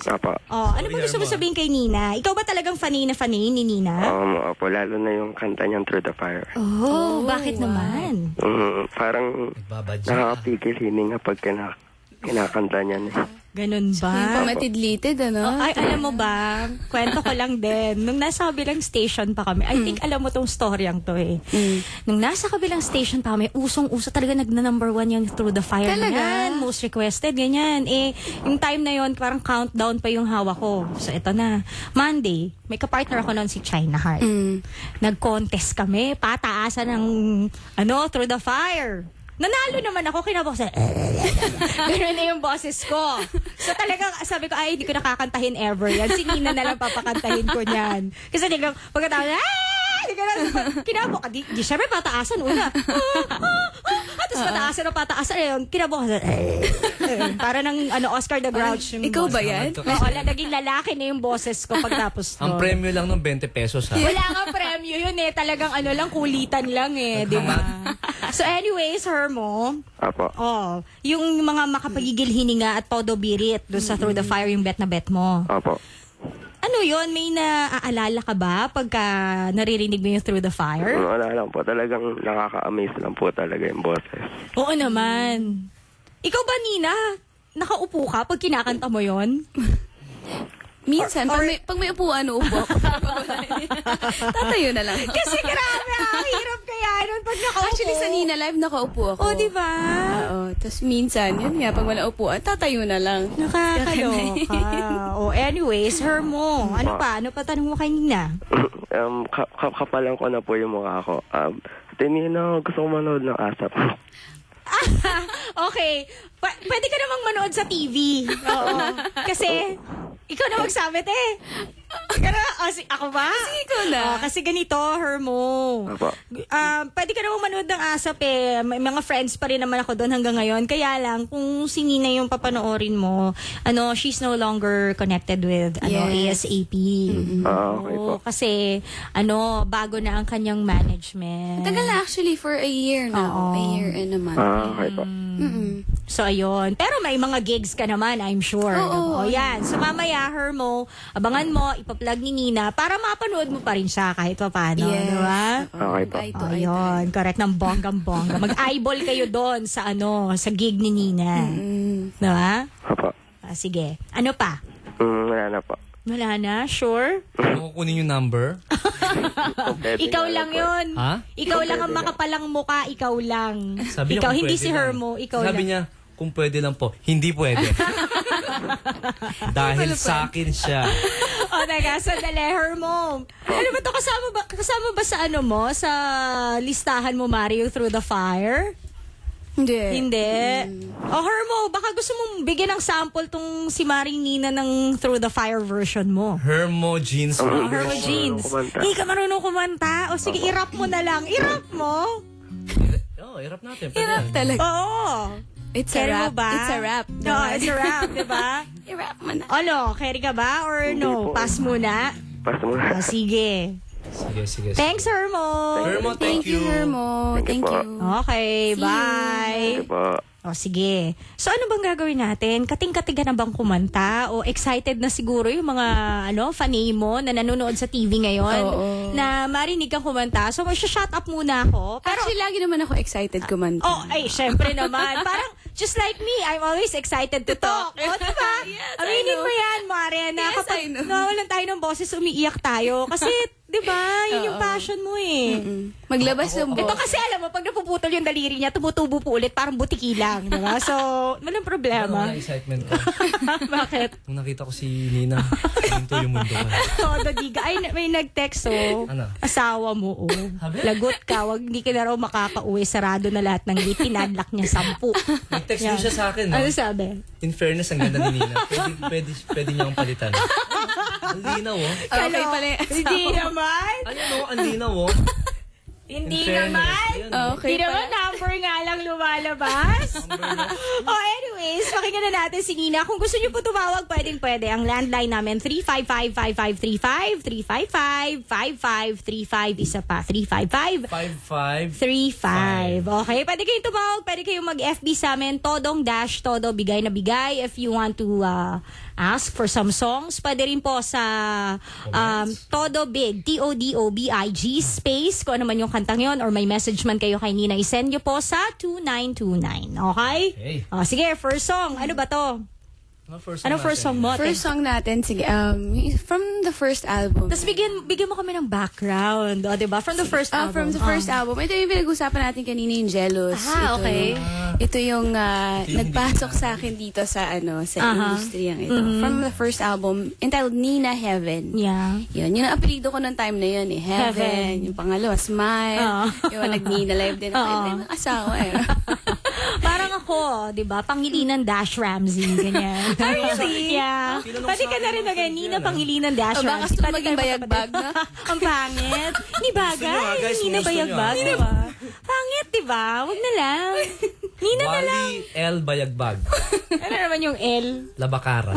Apo. Oh, ano ba gusto mo sabihin kay Nina? Ikaw ba talagang fanay ni Nina? Opo, lalo na yung kanta niyang Through the Fire. Oh, bakit naman? Parang nakakapigil hininga pag kinakanta niya niya. Ganun ba? Pamatidlited, ano? Oh, ay, alam mo ba, kwento ko lang din. Nung nasa kabilang station pa kami, I think alam mo tong storyang to eh. Nung nasa kabilang station pa kami, usong-uso talaga nagna-number 1 yung Through the Fire. Talaga? Yan, most requested, ganyan. Eh, yung time na yon parang countdown pa yung hawak ko. So, ito na. Monday, may kapartner ako noon si China Heart. Nag-contest kami, pataasan ng, Through the Fire. Nanalo naman ako, kinabukasan. Ganoon na yung boses ko. So talagang sabi ko, ay, hindi ko nakakantahin ever yan. Si Nina na lang papakantahin ko niyan. Kasi talagang pagkatapos, kinabukasan, di syempre pataasan una. Tapos pataasan yun. Kinabukasan, para ng Oscar the Grouch. Ikaw ba yan? Oo, naging lalaki na yung boses ko pagtapos nun. Ang premyo lang ng 20 pesos ha. Wala nga premyo yun eh. Talagang kulitan lang eh. Di ba? So anyways, Hermo, Apo. yung mga makapagigil hininga at todo birit doon sa Through the Fire, yung bet na bet mo. Apo. Ano yun? May naaalala ka ba pagka naririnig mo yung Through the Fire? Wala lang po. Talagang nakaka-amaze lang po talaga yung boses. Oo naman. Ikaw ba, Nina? Nakaupo ka pag kinakanta mo yon? Minsan, pag may upuan, uupo ako. Tatayo na lang. Kasi grabe, hirap kaya nun pag nakaupo. Actually, sa Nina Live, nakaupo ako. Oh, di ba? Oo. Tapos minsan, yun nga, pag wala upuan, tatayo na lang. Nakakaloka. Anyways, Hermo, ano pa tanong mo kay Nina? Kapalan ko na po yung mukha ko. Nina, gusto ko manood ng ASAP. Okay. Pwede ka namang manood sa TV. Oo. Kasi, ikaw na magsabi, te. Ako ba? Sige, ikaw na. Kasi ganito, Hermo. Apo. Pwede ka namang manood ng ASAP eh. May mga friends pa rin naman ako doon hanggang ngayon. Kaya lang, kung si Nina yung papanoorin mo, she's no longer connected with ASAP. Okay po. Kasi, bago na ang kanyang management. Tagal na actually for a year na. Oo. A year and a month. Okay po. So, ayun. Pero may mga gigs ka naman, I'm sure. Oo. O, yan. So, mamaya, Hermo, abangan mo, ipa-plug ni Nina para mapanood mo pa rin siya kahit pa paano. Yes. Di ba? Okay po. Eye to eye. Ayun. Correct. Ng bonggang-bongga. Mag-eyeball kayo doon sa sa gig ni Nina. Di ba? Apo. Sige. Ano pa? Wala na po. Wala na? Sure? Ano kukunin yung number? Pwede Ikaw nga lang po. yun. Ha? Ikaw lang ang makapalang muka. Ikaw lang. Sabi niya Ikaw, kung hindi pwede si lang. Hermo. Ikaw Sabi lang. niya, kung pwede lang po. Hindi pwede. Dahil sa akin siya. O, teka, sandali, Hermo. Ano ba to? Kasama ba sa sa listahan mo, Mario, Through the Fire? Hindi. O, Hermo, baka gusto mong bigyan ng sample tong si Maring Nina ng Through the Fire version mo. Hermo Jeans. Hermo Jeans. Hindi ka marunong kumanta. O, sige, i-rap mo na lang. I-rap mo. Irap natin. Hirap talaga. Oo. It's a Carry mo rap. ba? It's a rap. No, it's a rap, di ba? I-rap mo na. Ano, carry ka ba? Or no? po. Pass muna? Pass mo na. Sige. Sige. Thanks, Hermo. Hermo, thank you. Hermo. Thank Thank you po. you. Okay, bye. Sige po. O, sige. So, ano bang gagawin natin? Kating-katiga na bang kumanta? O excited na siguro yung mga, fanay mo na nanonood sa TV ngayon? Oo. Na marinig kang kumanta. So, shut up muna ako. Pero, Actually, lagi naman ako excited kumanta. syempre naman. Parang, just like me, I'm always excited to talk. O, diba? Yes, I Aminin know. mo yan, Mare, na Yes, kapag I know. nawalan tayo ng boses, umiiyak tayo. Kasi, diba? Yun yung passion mo eh. Maglabas ng Ito kasi alam mo, pag napuputol yung daliri niya, tumutubo po ulit, parang butiki lang, di ba? So, walang problema. Ano excitement ko? Bakit? Nung nakita ko si Nina, hinto yung mundo ko. Todo diga. Ay, may nag-text, Ano? asawa mo, Habi? lagot ka, hindi ka na raw makakauwi, sarado na lahat ng gate, pinadlock niya 10. Nag-text din siya sa akin, no? Ano sabi? In fairness, ang ganda ni Nina. Pwede niya akong palitan. Ang linaw, oh. Okay pala yung asawa. Hindi naman. Ano, ang linaw, oh. Hindi In fairness, naman. ayan, oh. Okay Hindi naman pala. number nga lang lumalabas. Anyways, pakinggan na natin si Nina. Kung gusto niyo po tumawag, pwedeng-pwede. Ang landline namin, 355-5535, 355-5535, isa pa, 355 5'5". 35. Okay, pwede kayong tumawag, pwede kayong mag-FB sa amin, Todong Todo, bigay na bigay. If you want to ask for some songs. Pwede rin po sa Todo Big, TODOBIG space, kung ano man yung kantang yon, or may message man kayo kay Nina, isend nyo po sa 2929. Okay? Okay. Sige, first song. Ano ba to? Anong first song mo? First song natin, sige, from the first album. Tapos bigyan mo kami ng background. O, diba? From the first album. From the first album. Ito yung pinag-usapan natin kanina, yung Jealous. Okay. Ito yung nagpasok sa akin dito sa industriyang ito. From the first album, entitled Nina Heaven. Yeah. Yun ang apelido ko ng time na yun eh. Heaven. Yung pangalawa, Smile. Yung nag-Nina Live din ako. Yung asawa eh. Parang ako, di ba? Pangilinan Dash Ramsey, ganyan. Really? Yeah. Pwede ka na rin na ganyan, Nina Pangilinan Dash Baka Ramsey. gusto maging bayagbag na. Ang pangit. Ni bagay. guys, Nina gusto nyo, bayagbag, di ba? Pangit, di ba? Huwag na lang. Nina na lang. Wally L. Bayagbag. Ano naman yung L? Labakara.